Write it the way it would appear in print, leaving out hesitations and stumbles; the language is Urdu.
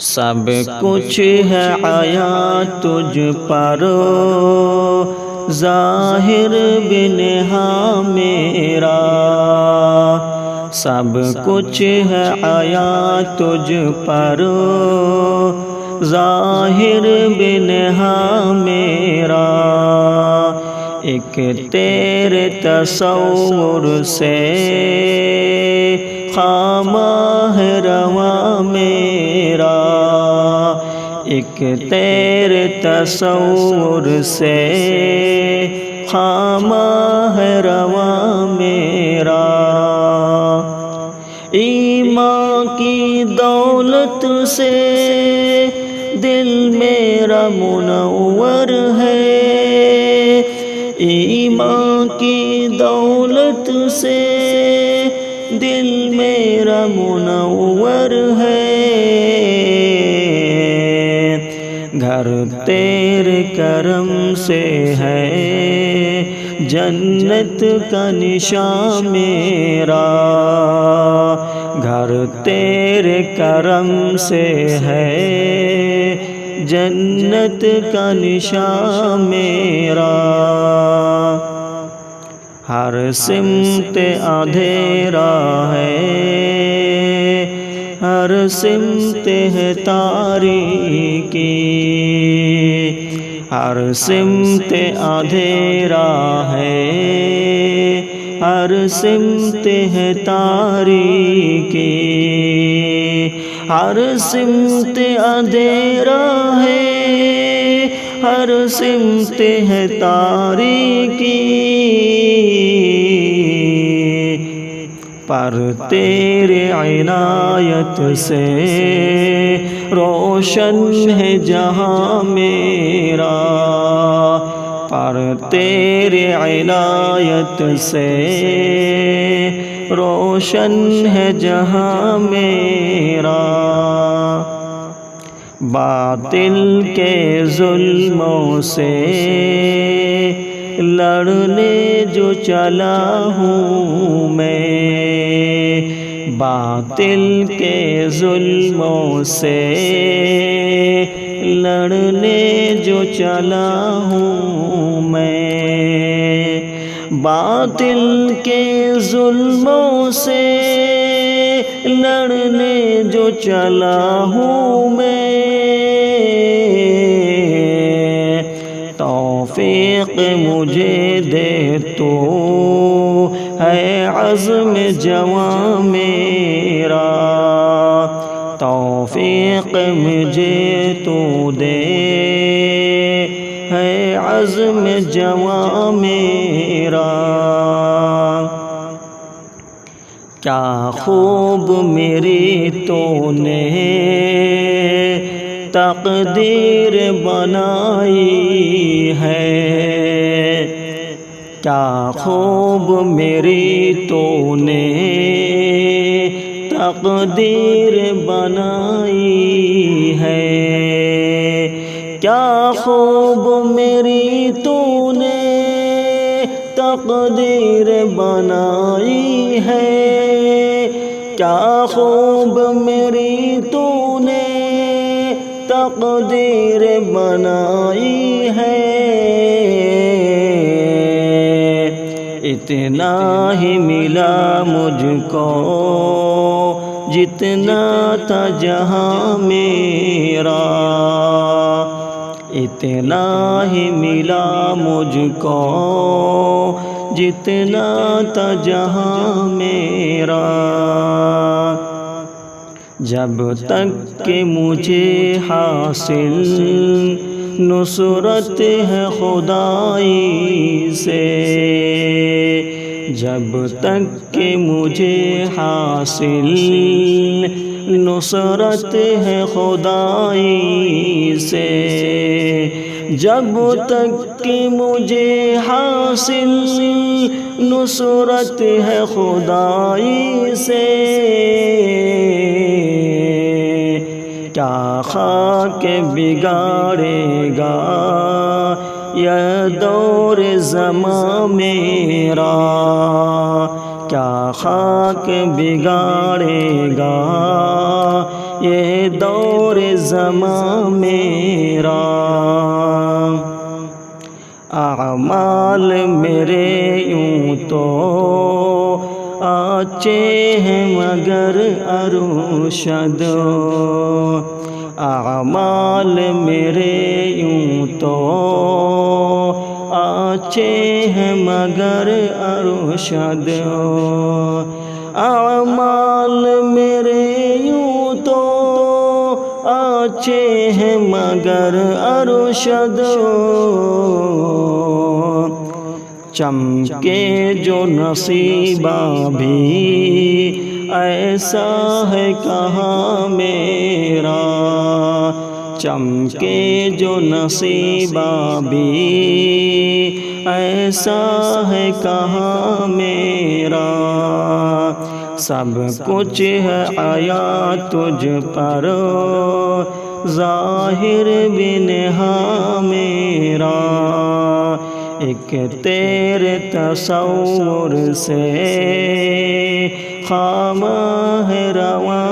سب کچھ ہے آیا تجھ پر ظاہر بنہا میرا، سب کچھ ہے آیا تجھ پر ظاہر بنہا میرا، ایک تیرے تصور سے خامہ ہے رواں میرا، ایک تیرے تصور سے خامہ ہے رواں میرا، ایمان کی دولت سے دل میرا منور ہے، ایمان کی دولت سے دل میرا منور ہے، گھر تیرے کرم سے ہے جنت کا نشان میرا، گھر تیرے کرم سے ہے جنت کا نشان میرا، ہر سمت اندھیرا ہے، ہر سمت ہے تاریکی، ہر سمت اندھیرا ہے، ہر سمت ہے تاریکی، ہر سمت اندھیرا ہے، ہر سمت ہے تاریکی، پر تیرے عنایت سے روشن ہے جہاں میرا، پر تیرے عنایت سے روشن ہے جہاں میرا، باطل کے ظلموں سے لڑنے جو چلا ہوں میں، باطل کے ظلموں سے لڑنے جو چلا ہوں میں، باطل کے ظلموں سے لڑنے جو چلا ہوں میں، توفیق مجھے دے تو ہے عزم جواں میرا، توفیق مجھے تو دے ہے عزم جواں میرا، کیا خوب میری تو نے تقدیر بنائی ہے، کیا خوب میری تو نے تقدیر بنائی ہے، کیا خوب میری تو نے تقدیر بنائی ہے، کیا خوب میری تو نے تقدیر بنائی ہے، اتنا ہی ملا مجھ کو جتنا تھا جہاں میرا، اتنا ہی ملا مجھ کو جتنا تھا جہاں میرا، جب تک کہ مجھے حاصل نصرت ہے خدائی سے، جب تک کہ مجھے حاصل نصرت ہے خدائی سے، جب تک کہ مجھے حاصل نصرت ہے خدائی سے، کیا خاک بگاڑے گا یہ دور زمان میرا، کیا خاک بگاڑے گا یہ دور زمان میرا، اعمال میرے یوں تو اچھے ہیں مگر ارشد، اعمال میرے یوں تو اچھے ہیں مگر ارشد، اعمال میرے یوں تو اچھے ہیں مگر ارشد، چمکے جو نصیبہ بھی ایسا ہے کہاں میرا، چمکے جو نصیبہ بھی ایسا ہے کہاں میرا، سب کچھ ہے آیا تجھ پر ظاہر بھی نہا میرا، ایک تیرے تصور سے خامہ ہے رواں